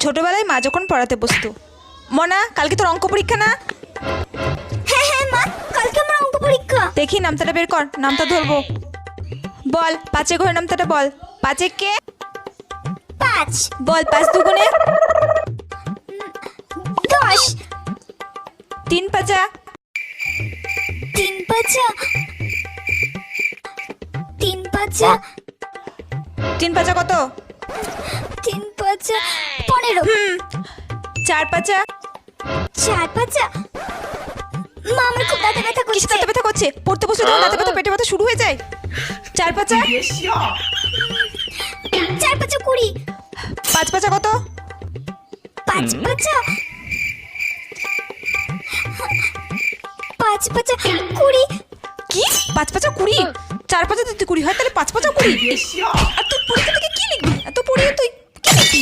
ছোটবেলায় মা যখন পড়াতে বসতো, মনা কালকে তোর অঙ্ক পরীক্ষা না? হ্যাঁ হ্যাঁ মা, কালকে আমার অঙ্ক পরীক্ষা। দেখি নামতাটা বের কর, নামতা ধরবো। বল পাঁচে ঘরে নামতাটা বল। পাঁচে কে? 5 বল 5 দুগুণে 10 3 পাঁচা 3 পাঁচা 3 পাঁচা 3 পাঁচা কত? 3 পাঁচা 15 4 পাঁচা 4 পাঁচা। মা আমার খুব দাঁতে ব্যথা কিসে করছে। দাঁতে ব্যথা করছে? পড়তে বসে তখন দাঁতে ব্যথা পেটে ব্যথা শুরু হয়ে যায়। 4 পাঁচা 4 পাঁচা 20 5 পাঁচা কত? 5 পাঁচা 5 পাঁচা 20। কি 5 পাঁচা 20? 4 পাঁচা যদি 20 হয় তাহলে 5 পাঁচা 20। আর তুই পরীক্ষা থেকে কি লিখবি? এত পড়িয়ে তুই কি লিখবি?